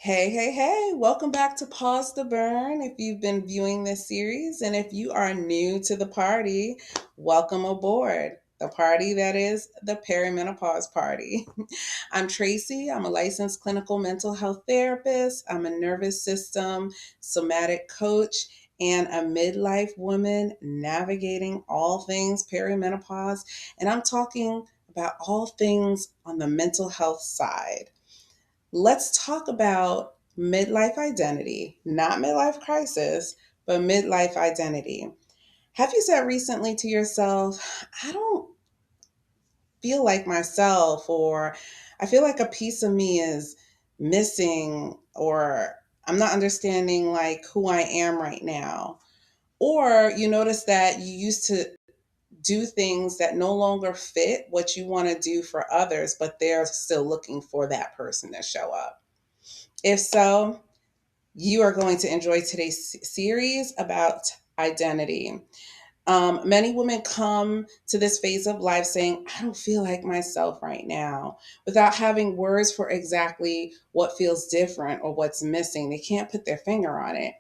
Hey, welcome back to Pause the Burn. If you've been viewing this series, and if you are new to the party, welcome aboard. The party that is the perimenopause party. I'm Tracy. I'm a licensed clinical mental health therapist. I'm a nervous system somatic coach and a midlife woman navigating all things perimenopause. And I'm talking about all things on the mental health side. Let's talk about midlife identity, not midlife crisis, but midlife identity. Have you said recently to yourself, I don't feel like myself, or I feel like a piece of me is missing, or I'm not understanding like who I am right now? Or you notice that you used to do things that no longer fit what you want to do for others, but they're still looking for that person to show up. If so, you are going to enjoy today's series about identity. Many women come to this phase of life saying, I don't feel like myself right now, without having words for exactly what feels different or what's missing. They can't put their finger on it.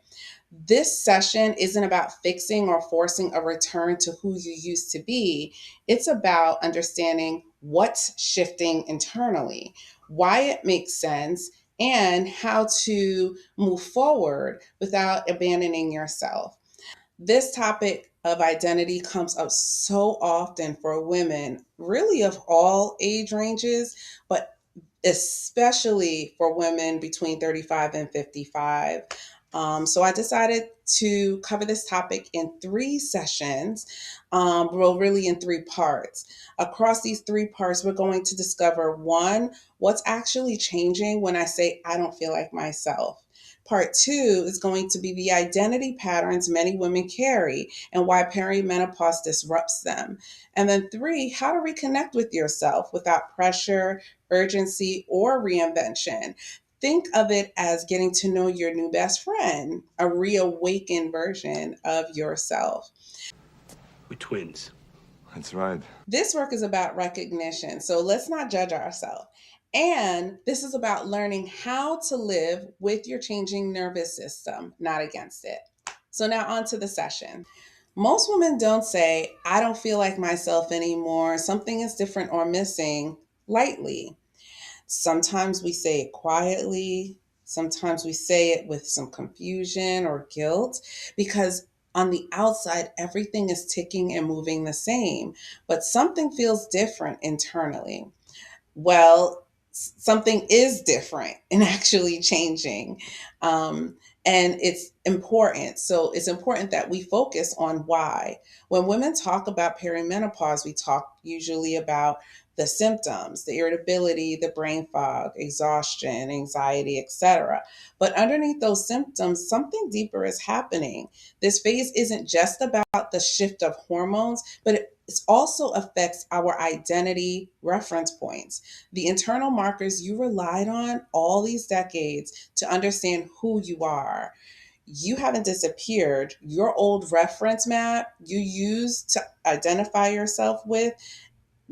This session isn't about fixing or forcing a return to who you used to be. It's about understanding what's shifting internally, why it makes sense, and how to move forward without abandoning yourself. This topic of identity comes up so often for women, really of all age ranges, but especially for women between 35 and 55. So I decided to cover this topic in three sessions, well, really in three parts. Across these three parts, we're going to discover one, what's actually changing when I say I don't feel like myself. Part two is going to be the identity patterns many women carry and why perimenopause disrupts them. And then three, how to reconnect with yourself without pressure, urgency, or reinvention. Think of it as getting to know your new best friend, a reawakened version of yourself. We're twins. That's right. This work is about recognition, so let's not judge ourselves. And this is about learning how to live with your changing nervous system, not against it. So, now on to the session. Most women don't say, I don't feel like myself anymore, something is different or missing, lightly. Sometimes we say it quietly. Sometimes we say it with some confusion or guilt because on the outside, everything is ticking and moving the same, but something feels different internally. Well, something is different and actually changing. Um, and it's important. So it's important that we focus on why. When women talk about perimenopause, we talk usually about the symptoms, the irritability, the brain fog, exhaustion, anxiety, etc. But underneath those symptoms, something deeper is happening. This phase isn't just about the shift of hormones, but it also affects our identity reference points, the internal markers you relied on all these decades to understand who you are. You haven't disappeared. Your old reference map you used to identify yourself with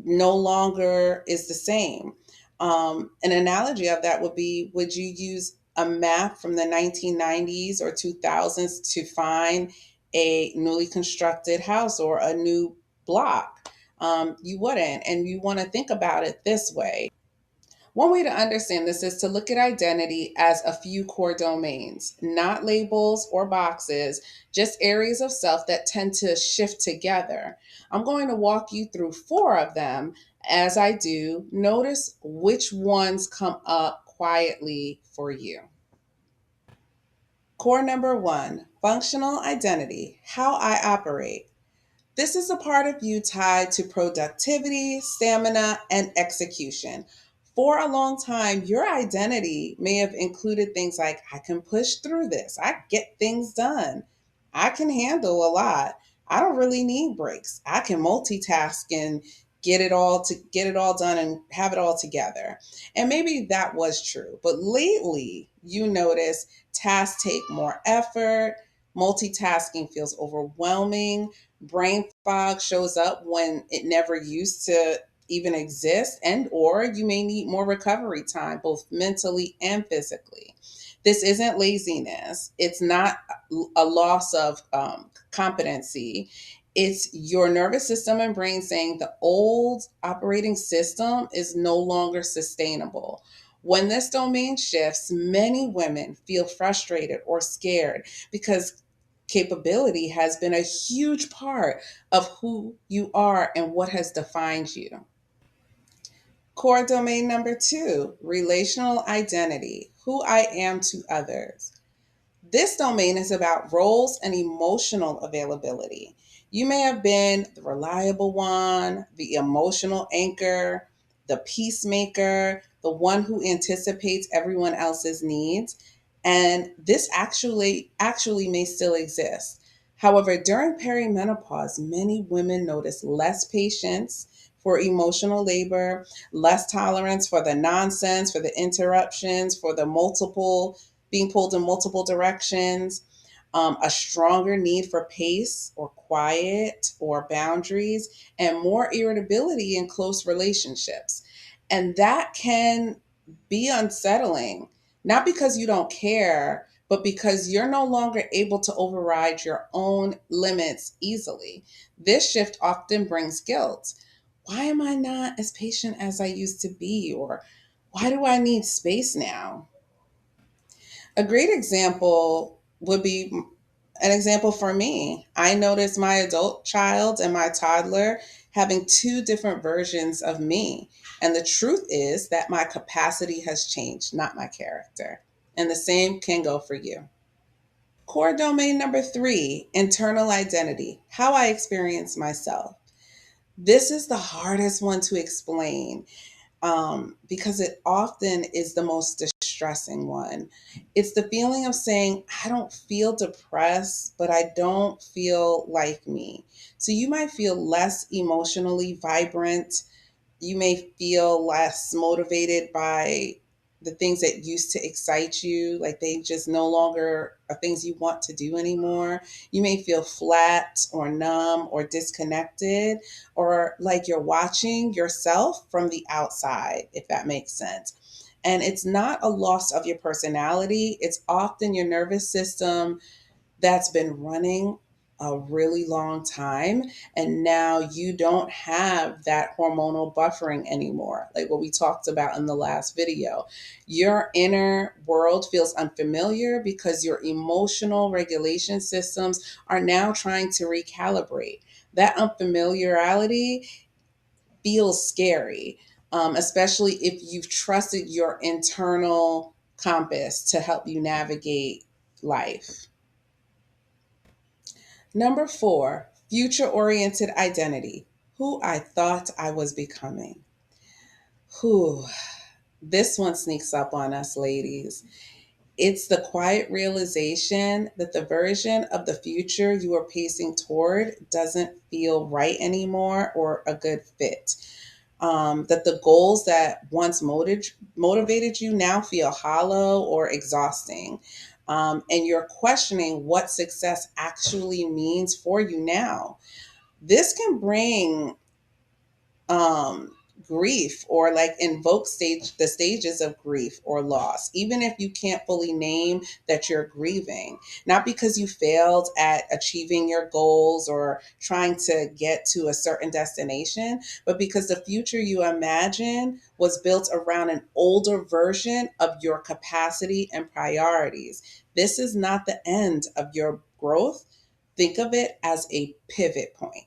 no longer is the same. An analogy of that would be, would you use a map from the 1990s or 2000s to find a newly constructed house or a new block? You wouldn't. And you want to think about it this way. One way to understand this is to look at identity as a few core domains, not labels or boxes, just areas of self that tend to shift together. I'm going to walk you through four of them. As I do, notice which ones come up quietly for you. Core number one, functional identity, how I operate. This is a part of you tied to productivity, stamina, and execution. For a long time, your identity may have included things like, I can push through this, I get things done, I can handle a lot, I don't really need breaks, I can multitask and get it all done and have it all together. And maybe that was true, but lately you notice tasks take more effort, multitasking feels overwhelming, brain fog shows up when it never used to even exist, and or you may need more recovery time, both mentally and physically. This isn't laziness. It's not a loss of competency. It's your nervous system and brain saying the old operating system is no longer sustainable. When this domain shifts, many women feel frustrated or scared because capability has been a huge part of who you are and what has defined you. Core domain number two, relational identity, who I am to others. This domain is about roles and emotional availability. You may have been the reliable one, the emotional anchor, the peacemaker, the one who anticipates everyone else's needs, and this actually may still exist. However, during perimenopause, many women notice less patience for emotional labor, less tolerance for the nonsense, for the interruptions, for the multiple being pulled in multiple directions, a stronger need for pace or quiet or boundaries, and more irritability in close relationships. And that can be unsettling, not because you don't care, but because you're no longer able to override your own limits easily. This shift often brings guilt. Why am I not as patient as I used to be? Or why do I need space now? A great example would be an example for me. I noticed my adult child and my toddler having two different versions of me. And the truth is that my capacity has changed, not my character. And the same can go for you. Core domain number three, internal identity, how I experience myself. This is the hardest one to explain because it often is the most distressing one. It's the feeling of saying, I don't feel depressed, but I don't feel like me. So you might feel less emotionally vibrant, you may feel less motivated by the things that used to excite you, like they just no longer are things you want to do anymore. You may feel flat or numb or disconnected, or like you're watching yourself from the outside, if that makes sense. And it's not a loss of your personality, it's often your nervous system that's been running a really long time, and now you don't have that hormonal buffering anymore, like what we talked about in the last video. Your inner world feels unfamiliar because your emotional regulation systems are now trying to recalibrate. That unfamiliarity feels scary, especially if you've trusted your internal compass to help you navigate life. Number four, future oriented identity, who I thought I was becoming. Whew, this one sneaks up on us, ladies. It's the quiet realization that the version of the future you are pacing toward doesn't feel right anymore or a good fit. That the goals that once motivated you now feel hollow or exhausting. And you're questioning what success actually means for you now. This can bring um grief, or like invoke the stages of grief or loss, even if you can't fully name that you're grieving, not because you failed at achieving your goals or trying to get to a certain destination, but because the future you imagine was built around an older version of your capacity and priorities. This is not the end of your growth. Think of it as a pivot point.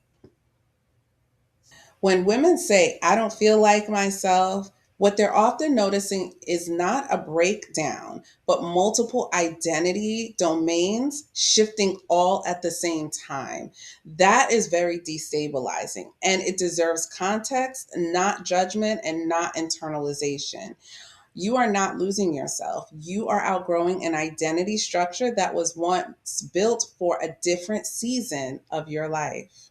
When women say, I don't feel like myself, what they're often noticing is not a breakdown, but multiple identity domains shifting all at the same time. That is very destabilizing, and it deserves context, not judgment, and not internalization. You are not losing yourself. You are outgrowing an identity structure that was once built for a different season of your life.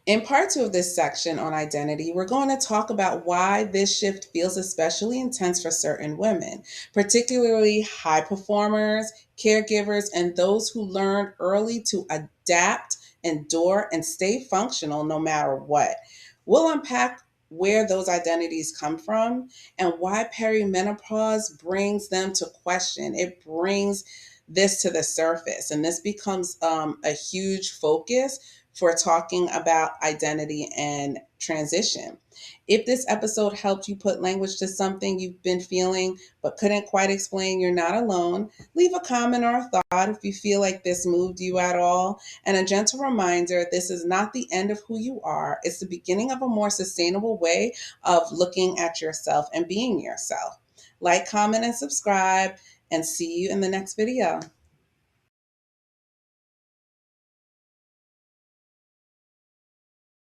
In part two of this section on identity, we're going to talk about why this shift feels especially intense for certain women, particularly high performers, caregivers, and those who learned early to adapt, endure, and stay functional no matter what. We'll unpack where those identities come from and why perimenopause brings them to question. It brings this to the surface, and this becomes a huge focus for talking about identity and transition. If this episode helped you put language to something you've been feeling but couldn't quite explain, you're not alone. Leave a comment or a thought if you feel like this moved you at all. And a gentle reminder, this is not the end of who you are. It's the beginning of a more sustainable way of looking at yourself and being yourself. Like, comment, and subscribe, and see you in the next video.